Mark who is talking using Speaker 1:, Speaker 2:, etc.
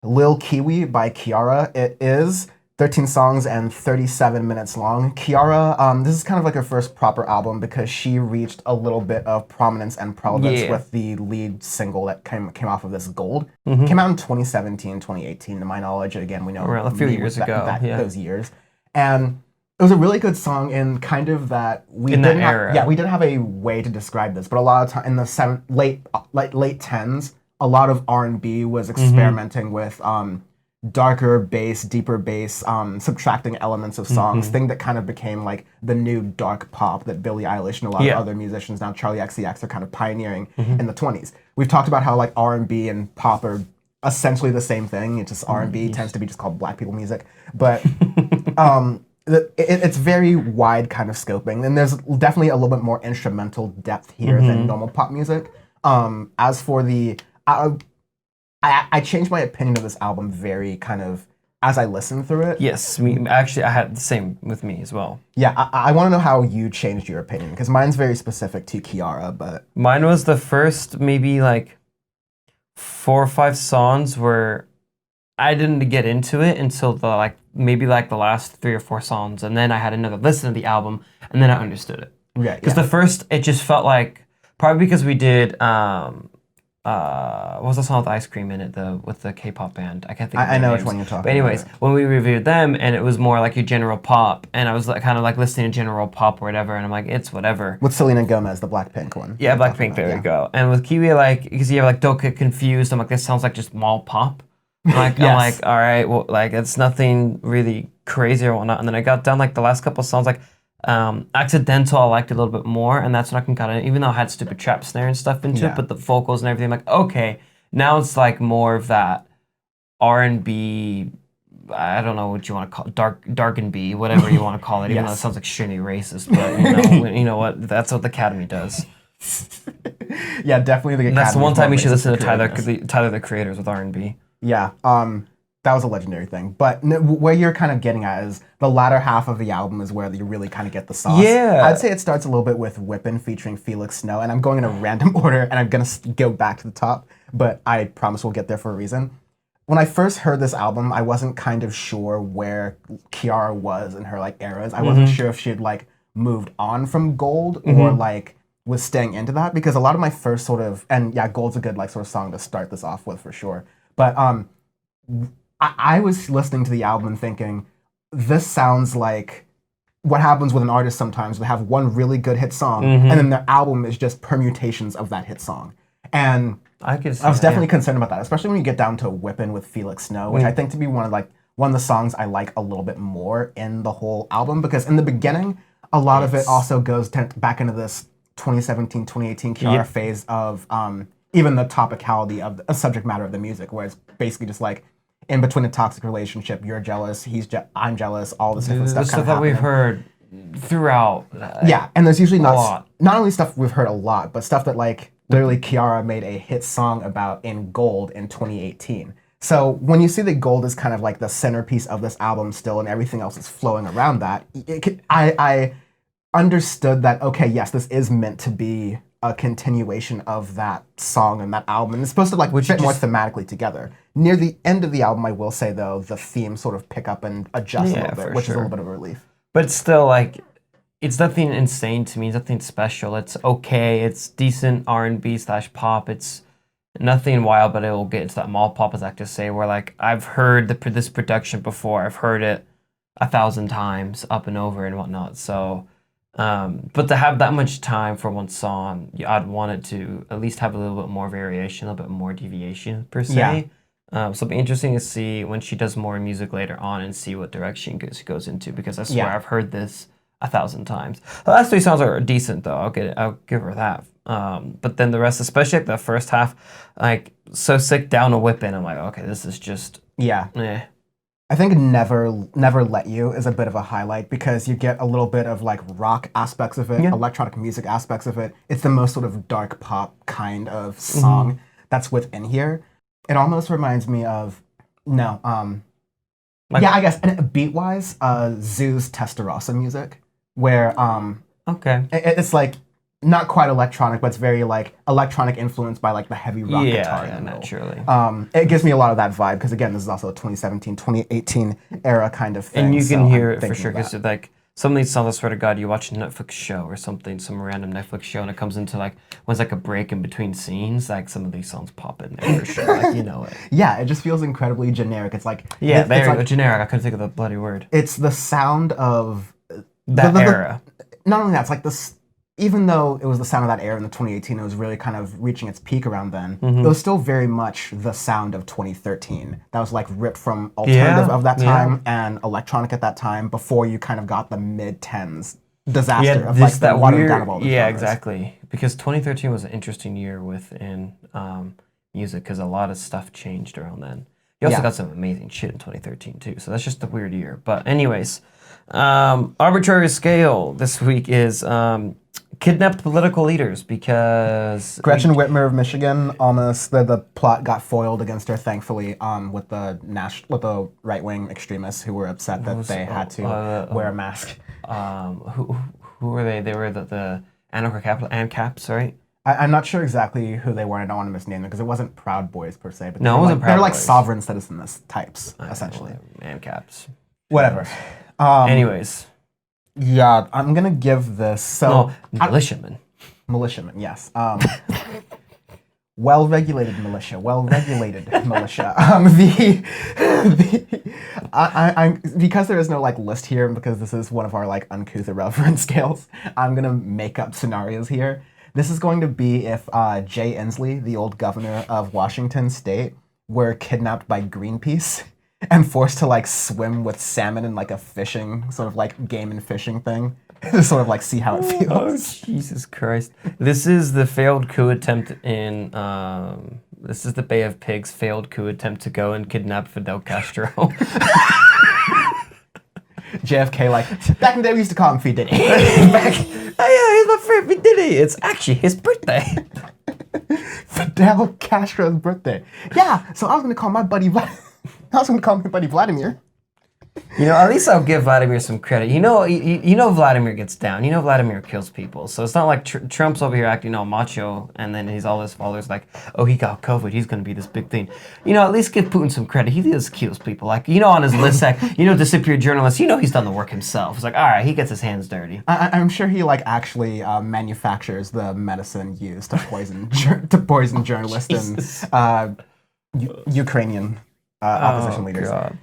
Speaker 1: Lil Kiwi by Kiara. It is 13 songs and 37 minutes long. Kiara, this is kind of like her first proper album because she reached a little bit of prominence and relevance
Speaker 2: Yeah.
Speaker 1: with the lead single that came off of this, Gold.
Speaker 2: Mm-hmm.
Speaker 1: Came out in 2017, 2018, to my knowledge. Again, we know
Speaker 2: Around a few
Speaker 1: me
Speaker 2: years
Speaker 1: with
Speaker 2: ago. Yeah.
Speaker 1: those years. And it was a really good song in kind of that
Speaker 2: In that era.
Speaker 1: Yeah, we didn't have a way to describe this, but a lot of time in the late tens, a lot of R&B was experimenting with darker bass, deeper bass, subtracting elements of songs, thing that kind of became like the new dark pop that Billie Eilish and a lot of other musicians, now Charlie XCX, are kind of pioneering in the 20s. We've talked about how like R&B and pop are essentially the same thing. It's just R&B tends to be just called black people music, but it's very wide kind of scoping, and there's definitely a little bit more instrumental depth here than normal pop music. As for the, I changed my opinion of this album very kind of as I listened through it.
Speaker 2: Yes, actually, I had the same with me as well.
Speaker 1: Yeah, I want to know how you changed your opinion, because mine's very specific to Kiara, but
Speaker 2: Mine was the first maybe like 4 or 5 songs where I didn't get into it until the maybe the last 3 or 4 songs, and then I had another listen to the album, and then I understood it.
Speaker 1: yeah,
Speaker 2: Because the first, it just felt like, probably because we did what was the song with ice cream in it, with the K-pop band? I can't think of
Speaker 1: I know
Speaker 2: names.
Speaker 1: which one you're talking
Speaker 2: But anyways,
Speaker 1: about.
Speaker 2: when we reviewed them, and it was more like your general pop, and I was kind of like listening to general pop or whatever, and I'm like, it's whatever.
Speaker 1: With Selena Gomez, the Blackpink one.
Speaker 2: Yeah, Blackpink, there you go. And with Kiwi, because you have Don't Get Confused, I'm like, this sounds like just mall pop.
Speaker 1: Yes.
Speaker 2: I'm like, all right, well, it's nothing really crazy or whatnot. And then I got down the last couple of songs, Accidental, I liked it a little bit more, and that's when I can kind of, even though I had stupid trap snare and stuff into it, but the vocals and everything, I'm like, okay, now it's like more of that R&B, I don't know what you want to call it, dark and B, whatever you want to call it, even though it sounds extremely racist, but you know what, that's what the Academy does.
Speaker 1: Yeah, definitely the Academy.
Speaker 2: That's the one time you should listen to Tyler the Creators with R&B.
Speaker 1: Yeah, that was a legendary thing. But where you're kind of getting at is the latter half of the album is where you really kind of get the sauce.
Speaker 2: Yeah.
Speaker 1: I'd say it starts a little bit with Whippin' featuring Felix Snow, and I'm going in a random order, and I'm going to go back to the top, but I promise we'll get there for a reason. When I first heard this album, I wasn't kind of sure where Kiara was in her eras. I wasn't sure if she had moved on from Gold or was staying into that, because a lot of my first sort of, and yeah, Gold's a good sort of song to start this off with for sure. But I was listening to the album and thinking, this sounds like what happens with an artist sometimes. They have one really good hit song, and then their album is just permutations of that hit song. And I was definitely concerned about that, especially when you get down to Whippin' with Felix Snow, which I think to be one of the songs I like a little bit more in the whole album, because in the beginning, a lot of it also goes back into this 2017, 2018 Kiara phase of even the topicality of the subject matter of the music, where it's basically just in between a toxic relationship, you're jealous, I'm jealous, all this different stuff.
Speaker 2: The stuff that we've heard throughout.
Speaker 1: Yeah, and there's usually not only stuff we've heard a lot, but stuff that literally Kiara made a hit song about in Gold in 2018. So when you see that Gold is kind of the centerpiece of this album still, and everything else is flowing around that, I understood that, okay, yes, this is meant to be a continuation of that song and that album, and it's supposed to fit more thematically together. Near the end of the album, I will say though, the themes sort of pick up and adjust a little bit, which is a little bit of a relief.
Speaker 2: But it's still it's nothing insane to me. It's nothing special. It's okay. It's decent R&B / pop. It's nothing wild, but it will get into that mall pop, as I like to say, where I've heard this production before. I've heard it 1,000 times up and over and whatnot. So. But to have that much time for one song, I'd want it to at least have a little bit more variation, a little bit more deviation per se. So it'll be interesting to see when she does more music later on and see what direction she goes into, because I swear I've heard this 1,000 times. The last 3 songs are decent though. I'll give her that. But then the rest, especially the first half, So Sick, Down a Whippin', I'm like, okay, this is just
Speaker 1: I think Never Let You is a bit of a highlight, because you get a little bit of rock aspects of it, electronic music aspects of it. It's the most sort of dark pop kind of song that's within here. It almost reminds me of I guess, and beat-wise, Zoo's Testarossa music, where it's not quite electronic, but it's very like electronic influenced by like the heavy rock guitar.
Speaker 2: Yeah,
Speaker 1: in the middle.
Speaker 2: naturally.
Speaker 1: It gives me a lot of that vibe because again, this is also a 2017, 2018 era kind of thing.
Speaker 2: And you
Speaker 1: so
Speaker 2: can hear
Speaker 1: I'm
Speaker 2: it for
Speaker 1: thinking
Speaker 2: sure
Speaker 1: of
Speaker 2: because
Speaker 1: that.
Speaker 2: like some of these songs, I swear to God, you watch a Netflix show or something, some random Netflix show, and it comes into like when it's like a break in between scenes, like some of these songs pop in there for sure. Like you know it.
Speaker 1: Yeah, it just feels incredibly generic. It's like
Speaker 2: Yeah,
Speaker 1: it's
Speaker 2: there you
Speaker 1: like
Speaker 2: go. Generic. I couldn't think of the bloody word.
Speaker 1: it's the sound of
Speaker 2: That era.
Speaker 1: not only that, it's like this. Even though it was the sound of that era in the 2018, it was really kind of reaching its peak around then.
Speaker 2: Mm-hmm.
Speaker 1: It was still very much the sound of 2013. That was like ripped from alternative of that time and electronic at that time. Before you kind of got the mid tens disaster
Speaker 2: Yeah,
Speaker 1: of like
Speaker 2: this
Speaker 1: the
Speaker 2: that
Speaker 1: watering
Speaker 2: weird.
Speaker 1: down of all those
Speaker 2: Yeah,
Speaker 1: genres.
Speaker 2: exactly. Because 2013 was an interesting year within music because a lot of stuff changed around then. You also
Speaker 1: Yeah.
Speaker 2: got some amazing shit in 2013 too. So that's just a weird year. But anyways, arbitrary scale this week is kidnapped political leaders because
Speaker 1: Gretchen Whitmer of Michigan almost the plot got foiled against her, thankfully, with the right wing extremists who were upset that they had to wear a mask.
Speaker 2: Who were they? They were the ANCAPs, right?
Speaker 1: I'm not sure exactly who they were. I don't want to misname them because it wasn't Proud Boys per se, but
Speaker 2: No,
Speaker 1: they
Speaker 2: it wasn't
Speaker 1: they were
Speaker 2: Proud
Speaker 1: like
Speaker 2: Boys.
Speaker 1: sovereign citizenist types, essentially.
Speaker 2: ANCAPs.
Speaker 1: Whatever.
Speaker 2: Anyways,
Speaker 1: Yeah, I'm gonna give this
Speaker 2: no, militiamen.
Speaker 1: militiamen. Yes. Well-regulated militia. Well-regulated militia. Because there is no like list here, and because this is one of our like uncouth irreverent scales, I'm gonna make up scenarios here. This is going to be if Jay Inslee, the old governor of Washington State, were kidnapped by Greenpeace and forced to like swim with salmon in like a fishing sort of like game and fishing thing to sort of like see how it feels.
Speaker 2: Oh Jesus Christ! This is the failed coup attempt in. This is the Bay of Pigs failed coup attempt to go and kidnap Fidel Castro.
Speaker 1: JFK, like, back in the day we used to call him P. Diddy.
Speaker 2: Oh yeah, he's my friend P. Diddy. It's actually his birthday.
Speaker 1: Fidel Castro's birthday. Yeah, so I was gonna call my buddy Vladimir.
Speaker 2: You know, at least I'll give Vladimir some credit. You know, Vladimir gets down. You know, Vladimir kills people. So it's not like Trump's over here acting all macho, and then all his followers like, oh, he got COVID. He's gonna be this big thing. You know, at least give Putin some credit. He just kills people. Like, you know, on his list, like, you know, disappear journalists. You know, he's done the work himself. It's like, all right, he gets his hands dirty.
Speaker 1: I'm sure he like actually manufactures the medicine used to poison journalists and Ukrainian opposition leaders.
Speaker 2: God.